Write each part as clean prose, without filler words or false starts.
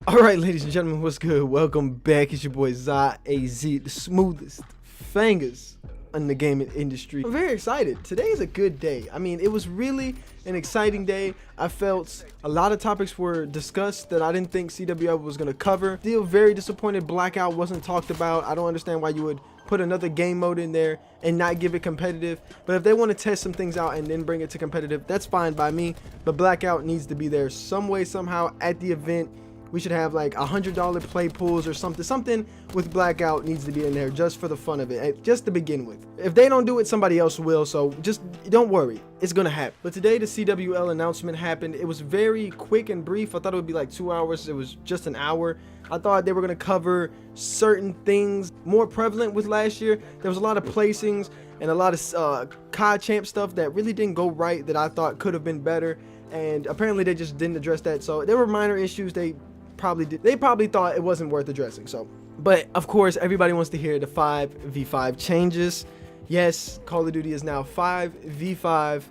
Alright, ladies and gentlemen, what's good? Welcome back. It's your boy Zah AZ, the smoothest fingers in the gaming industry. I'm very excited. Today is a good day. I mean, it was really an exciting day. I felt a lot of topics were discussed that I didn't think CWL was going to cover. Still very disappointed Blackout wasn't talked about. I don't understand why you would put another game mode in there and not give it competitive. But if they want to test some things out and then bring it to competitive, that's fine by me. But Blackout needs to be there some way, somehow at the event. We should have like $100 play pools or something with Blackout needs to be in there just for the fun of it, just to begin with. If they don't do it, somebody else will, so just don't worry, it's gonna happen. But today the CWL announcement happened. It was very quick and brief. I thought it would be like 2 hours. It was just an hour. I thought they were gonna cover certain things more prevalent with last year. There was a lot of placings and a lot of COD champ stuff that really didn't go right that I thought could have been better, and apparently they just didn't address that. So there were minor issues they probably thought it wasn't worth addressing. So, but of course everybody wants to hear the 5v5 changes. Yes, Call of Duty is now 5v5.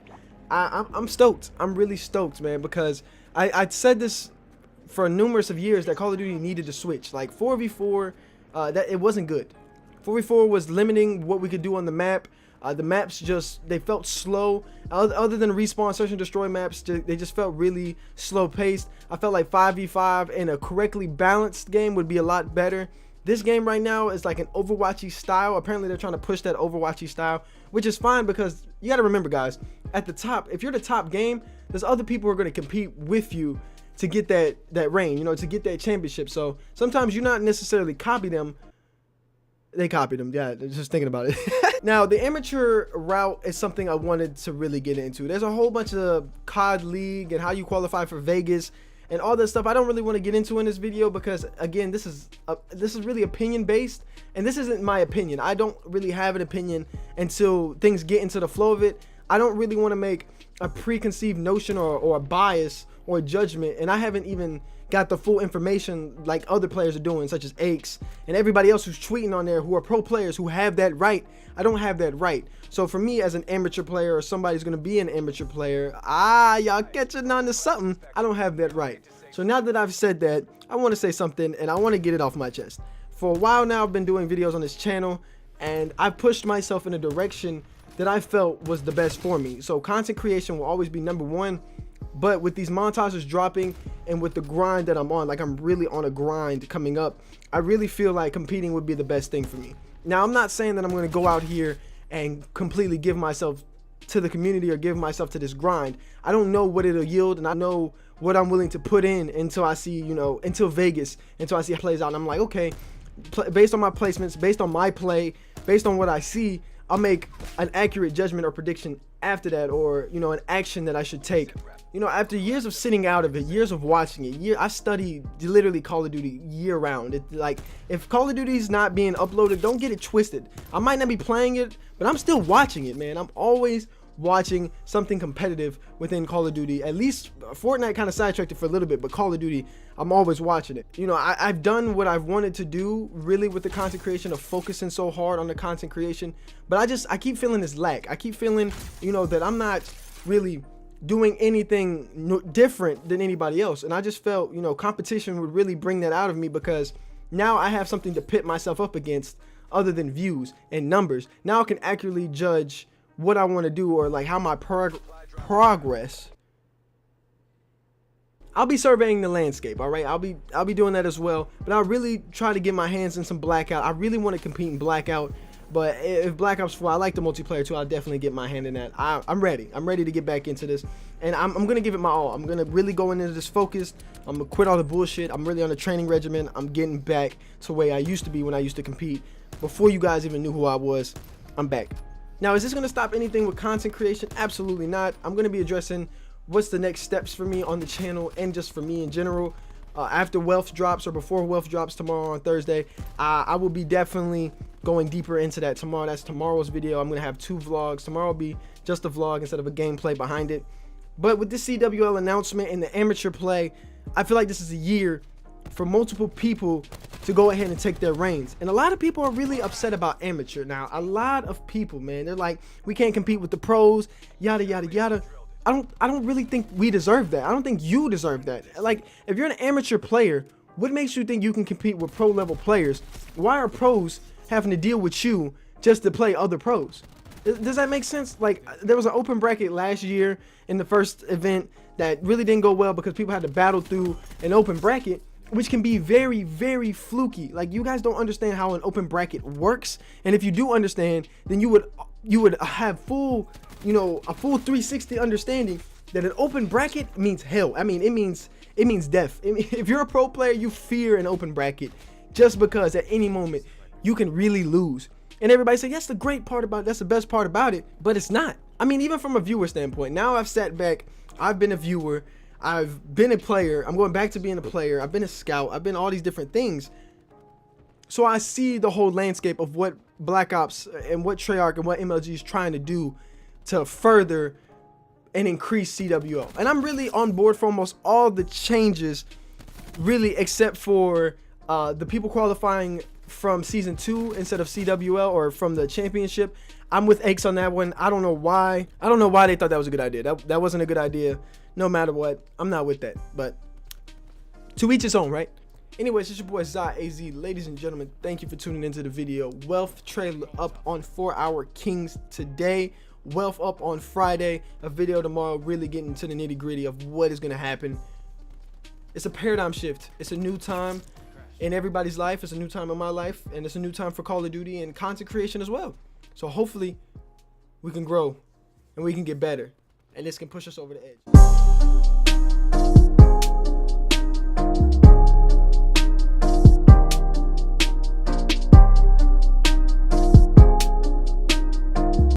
I'm stoked. I'm really stoked, man, because I said this for numerous of years that Call of Duty needed to switch. Like 4v4, that it wasn't good. 4v4 was limiting what we could do on the map. The maps just, they felt slow. Other than respawn, search and destroy maps, they just felt really slow paced. I felt like 5v5 in a correctly balanced game would be a lot better. This game right now is like an Overwatchy style. Apparently they're trying to push that Overwatchy style, which is fine because you got to remember, guys, at the top, if you're the top game, there's other people who are going to compete with you to get that reign, you know, to get that championship. So sometimes you not necessarily copy them. They copied them. Yeah, just thinking about it. Now, the amateur route is something I wanted to really get into. There's a whole bunch of COD League and how you qualify for Vegas and all that stuff I don't really want to get into in this video because, again, this is really opinion based, and this isn't my opinion. I don't really have an opinion until things get into the flow of it. I don't really want to make a preconceived notion or a bias or a judgment, and I haven't even got the full information like other players are doing, such as Aches and everybody else who's tweeting on there who are pro players who have that right. I don't have that right. So for me as an amateur player, or somebody's gonna be an amateur player, y'all catching on to something, I don't have that right. So now that I've said that, I want to say something and I want to get it off my chest. For a while now, I've been doing videos on this channel and I've pushed myself in a direction that I felt was the best for me. So content creation will always be number one. But with these montages dropping and with the grind that I'm on, like I'm really on a grind coming up, I really feel like competing would be the best thing for me. Now, I'm not saying that I'm going to go out here and completely give myself to the community or give myself to this grind. I don't know what it'll yield, and I know what I'm willing to put in until I see, you know, until Vegas, until I see how it plays out. And I'm like, okay, based on my placements, based on my play, based on what I see, I'll make an accurate judgment or prediction after that, or, you know, an action that I should take. You know, after years of sitting out of it, years of watching it, I study literally Call of Duty year round. Like, if Call of Duty is not being uploaded, don't get it twisted. I might not be playing it, but I'm still watching it, man. I'm always watching something competitive within Call of Duty. At least Fortnite kind of sidetracked it for a little bit, but Call of Duty, I'm always watching it. You know, I've done what I've wanted to do really with the content creation, of focusing so hard on the content creation, but I keep feeling this lack. I keep feeling, you know, that I'm not really doing anything different than anybody else. And I just felt, you know, competition would really bring that out of me, because now I have something to pit myself up against other than views and numbers. Now I can accurately judge what I want to do, or like how my progress. I'll be surveying the landscape, all right? I'll be doing that as well, but I'll really try to get my hands in some Blackout. I really want to compete in Blackout. But if Black Ops 4, I like the multiplayer too, I'll definitely get my hand in that. I'm ready. I'm ready to get back into this. And I'm going to give it my all. I'm going to really go into this focused. I'm going to quit all the bullshit. I'm really on a training regimen. I'm getting back to the way I used to be when I used to compete. Before you guys even knew who I was, I'm back. Now, is this going to stop anything with content creation? Absolutely not. I'm going to be addressing what's the next steps for me on the channel and just for me in general. After Wealth drops, or before Wealth drops tomorrow on Thursday, I will be definitely going deeper into that tomorrow. That's tomorrow's video. I'm going to have 2 vlogs. Tomorrow will be just a vlog instead of a gameplay behind it. But with this CWL announcement and the amateur play, I feel like this is a year for multiple people to go ahead and take their reins. And a lot of people are really upset about amateur. Now, a lot of people, man, they're like, we can't compete with the pros, yada, yada, yada. I don't really think we deserve that. I don't think you deserve that. Like, if you're an amateur player, What makes you think you can compete with pro level players? Why are pros having to deal with you just to play other pros? Does that make sense? Like, there was an open bracket last year in the first event that really didn't go well because people had to battle through an open bracket, which can be very, very fluky. Like, you guys don't understand how an open bracket works, and if you do understand, then you would have full, you know, a full 360 understanding that an open bracket means hell. I mean, it means death. If you're a pro player, you fear an open bracket just because at any moment you can really lose. And everybody say that's the great part about it, that's the best part about it, but it's not. I mean, even from a viewer standpoint, now I've sat back, I've been a viewer, I've been a player, I'm going back to being a player, I've been a scout, I've been all these different things. So I see the whole landscape of what Black Ops and what Treyarch and what MLG is trying to do to further and increase CWO. And I'm really on board for almost all the changes, really, except for the people qualifying from season 2 instead of CWL or from the championship. I'm with X on that one. I don't know why. I don't know why they thought that was a good idea. That wasn't a good idea. No matter what, I'm not with that. But to each his own, right? Anyways, it's your boy Zot AZ. Ladies and gentlemen, thank you for tuning into the video. Wealth trailer up on 4 Hour Kings today. Wealth up on Friday. A video tomorrow, really getting into the nitty gritty of what is going to happen. It's a paradigm shift. It's a new time in everybody's life. It's a new time in my life, and it's a new time for Call of Duty and content creation as well. So hopefully we can grow and we can get better, and this can push us over the edge.